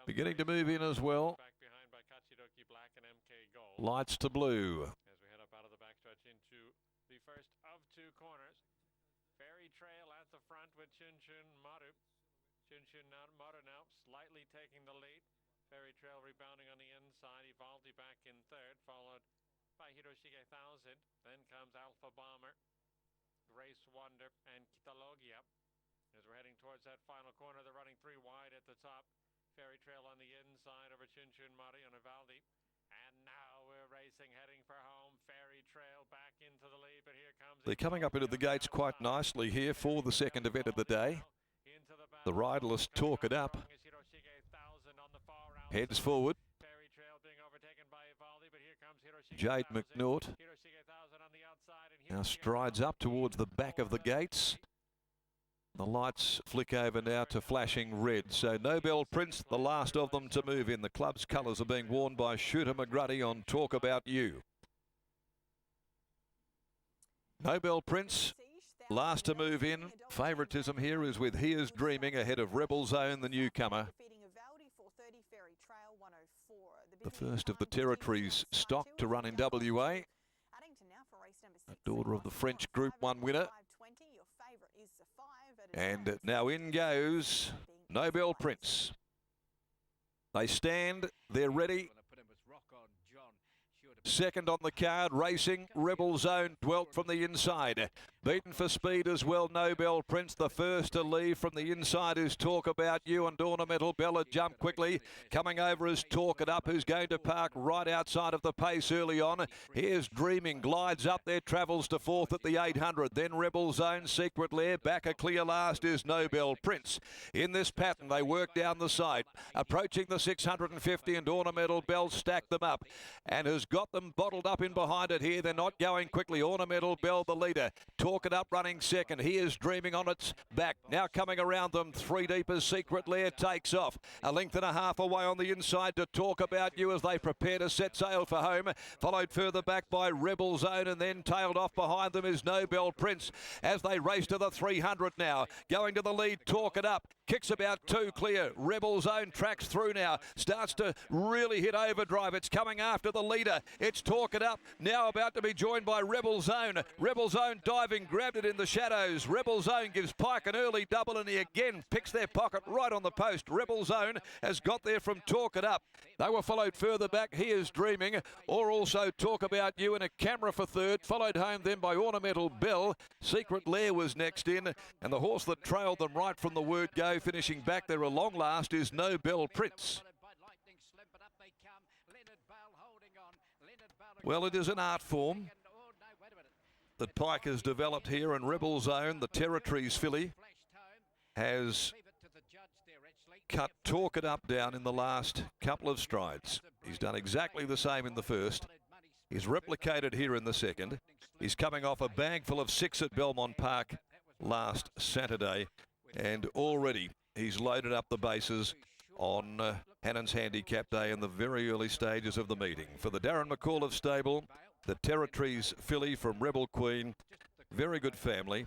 beginning to move in as well. Lights to blue. As we head up out of the backstretch into the first of two corners. Fairy Trail at the front with Chun Chun Maru. Chun Chun Maru now slightly taking the lead. Fairy Trail rebounding on the inside. Evaldi back in third, followed by Hiroshige 1000. Then comes Alpha Bomber, Grace Wonder, and Kitalogia. As we're heading towards that final corner, they're running three wide at the top. Fairy Trail on the inside over Chun Chun Maru and Evaldi. And now we're racing, heading for home. Fairy Trail back into the lead, but here comes... They're coming up into the gates quite nicely here for the second event of the day. The riderless Talk It Up heads forward. Jade McNaught now strides up towards the back of the gates. The lights flick over now to flashing red. So Nobel Prince, the last of them to move in. The club's colours are being worn by Shooter McGruddy on Talk About You. Nobel Prince, last to move in. Favouritism here is with Here's Dreaming ahead of Rebel Zone, the newcomer. The first of the territories stock to run in WA. A daughter of the French Group 1 winner. And now in goes Nobel Prince. They stand, they're ready. Second on the card, racing, Rebel Zone dwelt from the inside. Beaten for speed as well, Nobel Prince. The first to leave from the inside is Talk About You, and Ornamental Bella jump quickly. Coming over is Talk It Up, who's going to park right outside of the pace early on. Here's Dreaming, glides up there, travels to fourth at the 800. Then Rebel Zone, Secret Lair, back a clear last is Nobel Prince. In this pattern, they work down the side. Approaching the 650, and Ornamental Bell stacked them up and has got them bottled up in behind it here. They're not going quickly. Ornamental Bell, the leader. Talk It Up running second. Here's Dreaming on its back. Now coming around them, three deep as Secret Lair takes off. A length and a half away on the inside to Talk About You as they prepare to set sail for home. Followed further back by Rebel Zone, and then tailed off behind them is Nobel Prince as they race to the 300 now. Going to the lead, Talk It Up. Kicks about two clear. Rebel Zone tracks through now. Starts to really hit overdrive. It's coming after the leader. It's Talk It Up. Now about to be joined by Rebel Zone. Rebel Zone diving, grabbed it in the shadows. Rebel Zone gives Pike an early double, and he again picks their pocket right on the post. Rebel Zone has got there from Talk It Up. They were followed further back. Here's Dreaming, or also Talk About You, and a camera for third. Followed home then by Ornamental Bell. Secret Lair was next in, and the horse that trailed them right from the word go, finishing back there a long last, is Nobel Prince. Well, it is an art form that Pike has developed here, and Rebel Zone, the Territories filly, has cut Talk It Up down in the last couple of strides. He's done exactly the same in the first. He's replicated here in the second. He's coming off a bag full of 6 at Belmont Park last Saturday, and already he's loaded up the bases on Hannon's Handicap Day in the very early stages of the meeting. For the Darren McAuliffe stable, the Territories filly from Rebel Queen, very good family,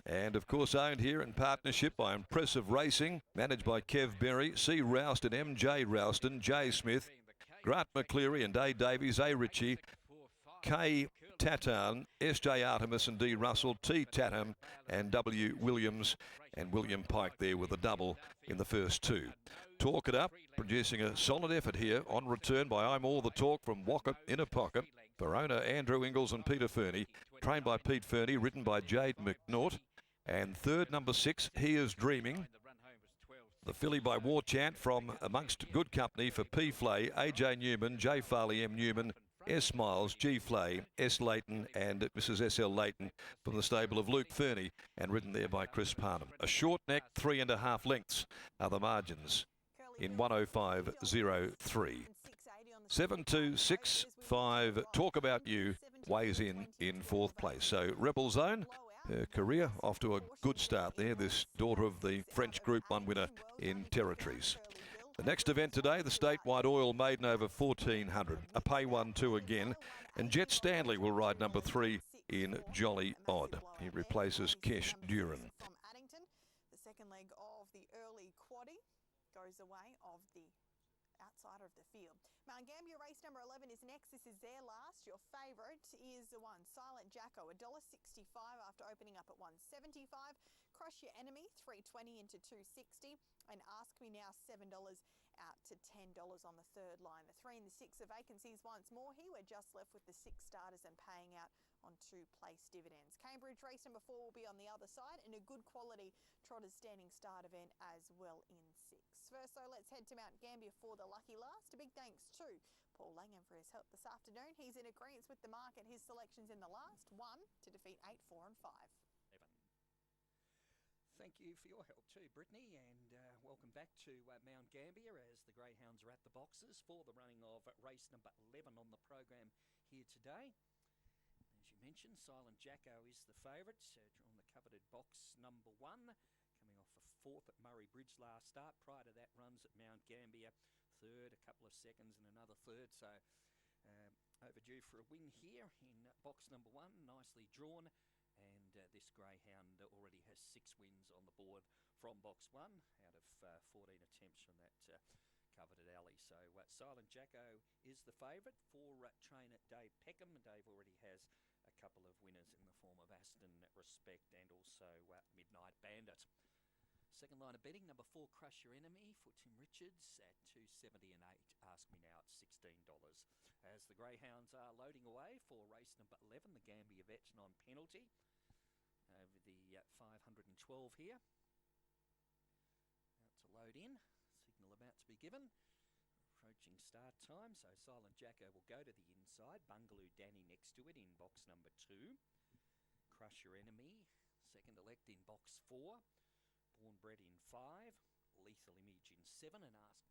and of course owned here in partnership by Impressive Racing, managed by Kev Berry, C. Rouston, M.J. Rouston, J. Smith, Grant McCleary and A. Davies, A. Ritchie, K. Tatan, S.J. Artemis and D. Russell, T. Tatham and W. Williams, and William Pike there with a double in the first two. Talk It Up, producing a solid effort here on return by I'm All the Talk from Wocket in a Pocket for owner Andrew Ingles and Peter Fernie, trained by Pete Fernie, written by Jade McNaught. And third, number 6, Here's Dreaming. The filly by War Chant from amongst good company for P. Flay, A.J. Newman, J. Farley, M. Newman, S. Miles, G. Flay, S. Leighton and Mrs. S.L. Leighton from the stable of Luke Fernie, and ridden there by Chris Parnham. A short neck, 3.5 lengths are the margins in 105.03. 7.265. Talk About You weighs in fourth place. So Rebel Zone, her career off to a good start there. This daughter of the French Group 1 winner in Territories. The next event today, the statewide Oil Maiden over 1400. A pay 1-2 again. And Jet Stanley will ride number 3 in Jolly Odd. He replaces Kesh Duran. From Addington, the second leg of the early quaddie. goes away of the outsider of the field. Mount Gambier race number 11 is next. This is their last. Your favourite is the one, Silent Jacko, $1.65 after opening up at $1.75. Crush Your Enemy, $3.20 into $2.60. And Ask Me Now, $7 out to $10 on the third line. The 3 and the 6 are vacancies once more here. We're just left with the 6 starters and paying out on 2 place dividends. Cambridge race number 4 will be on the other side, and a good quality Trotters standing start event as well in 6. First, so let's head to Mount Gambier for the lucky last. A big thanks to Paul Langham for his help this afternoon. He's in agreement with the market. His selections in the last 1 to defeat 8, 4 and 5. Thank you for your help too, Brittany, and welcome back to Mount Gambier as the Greyhounds are at the boxes for the running of race number 11 on the program here today. As you mentioned, Silent Jacko is the favourite, drawn the coveted box number 1, coming off a 4th at Murray Bridge last start. Prior to that, runs at Mount Gambier, 3rd, a couple of seconds and another 3rd, so overdue for a win here in box number 1, nicely drawn. And this greyhound already has 6 wins on the board from box 1 out of 14 attempts from that coveted alley. So Silent Jacko is the favourite for trainer Dave Peckham. Dave already has a couple of winners in the form of Aston Respect and also Midnight Bandit. Second line of betting, number 4, Crush Your Enemy for Tim Richards at $2.70 and 8. Ask Me Now at $16. As the greyhounds are loading away for race number 11, the Gambier Vets on penalty. Over the 512 here. Out to load in. Signal about to be given. Approaching start time, so Silent Jacko will go to the inside. Bungaloo Danny next to it in box number 2. Crush Your Enemy, second elect in box 4. Born Bred in 5. Lethal Image in 7, and Ask